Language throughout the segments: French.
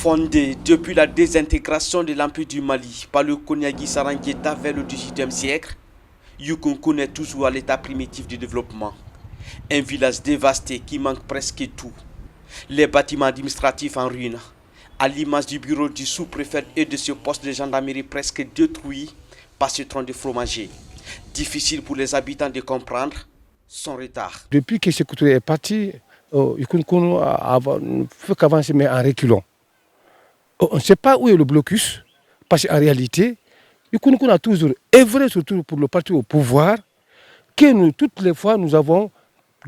Fondé depuis la désintégration de l'Empire du Mali par le Koniagui Sarangieta vers le XVIIIe siècle, Yukunkun est toujours à l'état primitif du développement. Un village dévasté qui manque presque tout. Les bâtiments administratifs en ruine, à l'image du bureau du sous-préfet et de ce poste de gendarmerie presque détruit par ce tronc de fromager. Difficile pour les habitants de comprendre son retard. Depuis que Sékou Touré est parti, Yukunkun ne fait qu'avancer mais en reculant. On ne sait pas où est le blocus, parce qu'en réalité, Yukunkun a toujours œuvré, surtout pour le parti au pouvoir, que nous, toutes les fois, nous avons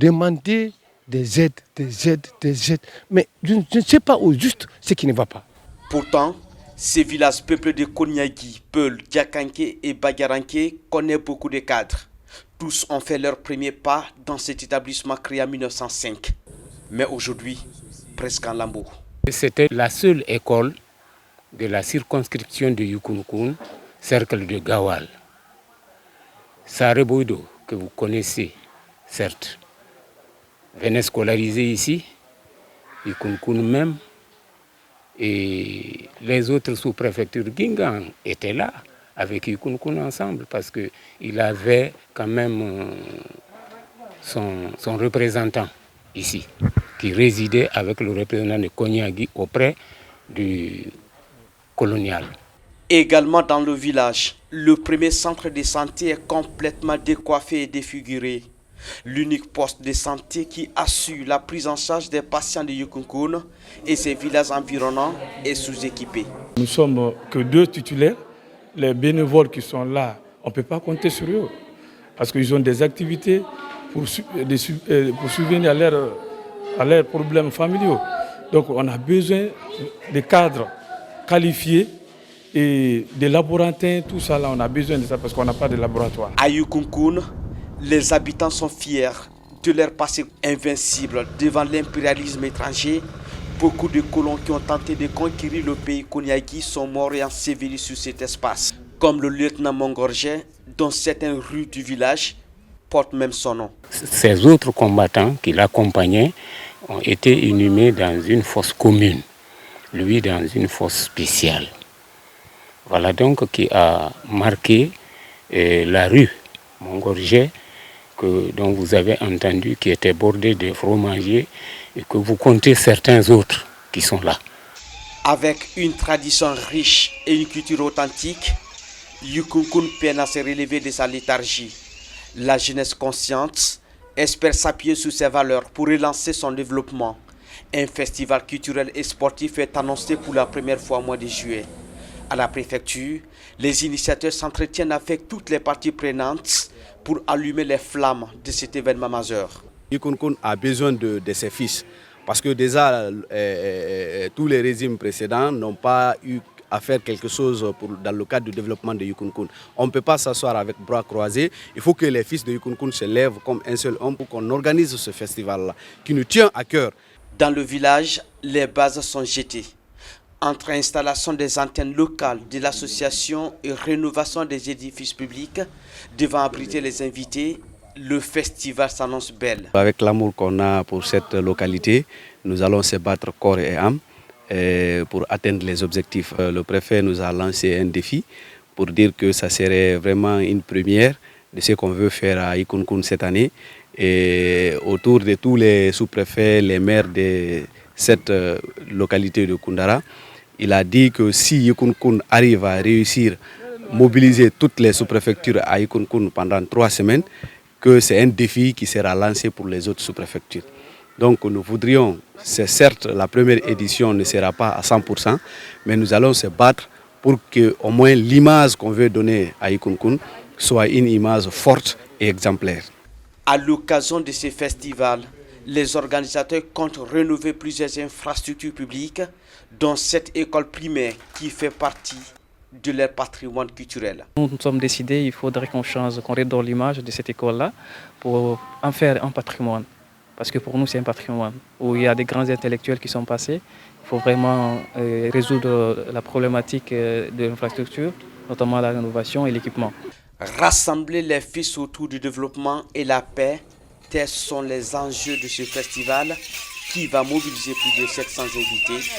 demandé des aides. Mais je ne sais pas au juste ce qui ne va pas. Pourtant, ces villages peuplés de Koniagui, Peul, Diakanké et Bagaranké connaissent beaucoup de cadres. Tous ont fait leur premier pas dans cet établissement créé en 1905. Mais aujourd'hui, presque en lambeaux. C'était la seule école de la circonscription de Yukunkun, cercle de Gawal. Sare Boido, que vous connaissez, certes, venait scolariser ici, Yukunkun même, et les autres sous-préfectures Guingamp étaient là, avec Yukunkun ensemble, parce qu'il avait quand même son représentant ici, qui résidait avec le représentant de Koniagui auprès du colonial. Également dans le village, le premier centre de santé est complètement décoiffé et défiguré. L'unique poste de santé qui assure la prise en charge des patients de Yukunkun et ses villages environnants est sous-équipé. Nous ne sommes que 2 titulaires. Les bénévoles qui sont là, on ne peut pas compter sur eux parce qu'ils ont des activités pour subvenir à leurs problèmes familiaux. Donc on a besoin de cadres qualifiés et des laborantins, tout ça là, on a besoin de ça parce qu'on n'a pas de laboratoire. À Yukunkun, les habitants sont fiers de leur passé invincible devant l'impérialisme étranger. Beaucoup de colons qui ont tenté de conquérir le pays Koniagui sont morts et ensevelis sur cet espace. Comme le lieutenant Mongorje, dont certaines rues du village portent même son nom. Ces autres combattants qui l'accompagnaient ont été inhumés dans une fosse commune, lui dans une fosse spéciale. Voilà donc qui a marqué la rue Mongorje, dont vous avez entendu, qui était bordée de fromagers, et que vous comptez certains autres qui sont là. Avec une tradition riche et une culture authentique, Yukunkun peine à se relever de sa léthargie. La jeunesse consciente espère s'appuyer sur ses valeurs pour relancer son développement. Un festival culturel et sportif est annoncé pour la première fois au mois de juillet. À la préfecture, les initiateurs s'entretiennent avec toutes les parties prenantes pour allumer les flammes de cet événement majeur. Yukunkun a besoin de ses fils parce que déjà tous les régimes précédents n'ont pas eu à faire quelque chose dans le cadre du développement de Yukunkun. On ne peut pas s'asseoir avec bras croisés. Il faut que les fils de Yukunkun se lèvent comme un seul homme pour qu'on organise ce festival-là qui nous tient à cœur. Dans le village, les bases sont jetées. Entre installation des antennes locales de l'association et rénovation des édifices publics devant abriter les invités, le festival s'annonce belle. Avec l'amour qu'on a pour cette localité, nous allons se battre corps et âme pour atteindre les objectifs. Le préfet nous a lancé un défi pour dire que ça serait vraiment une première de ce qu'on veut faire à Yukunkun cette année. Et autour de tous les sous-préfets, les maires de cette localité de Koundara, il a dit que si Yukunkun arrive à réussir à mobiliser toutes les sous-préfectures à Yukunkun pendant 3 semaines, que c'est un défi qui sera lancé pour les autres sous-préfectures. Donc nous voudrions, c'est certes la première édition ne sera pas à 100%, mais nous allons se battre pour que au moins l'image qu'on veut donner à Yukunkun soit une image forte et exemplaire. À l'occasion de ce festival, les organisateurs comptent rénover plusieurs infrastructures publiques, dont cette école primaire qui fait partie de leur patrimoine culturel. Nous sommes décidés, il faudrait qu'on change, qu'on redonne l'image de cette école-là pour en faire un patrimoine. Parce que pour nous, c'est un patrimoine où il y a des grands intellectuels qui sont passés. Il faut vraiment résoudre la problématique de l'infrastructure, notamment la rénovation et l'équipement. Rassembler les fils autour du développement et la paix, tels sont les enjeux de ce festival qui va mobiliser plus de 700 invités.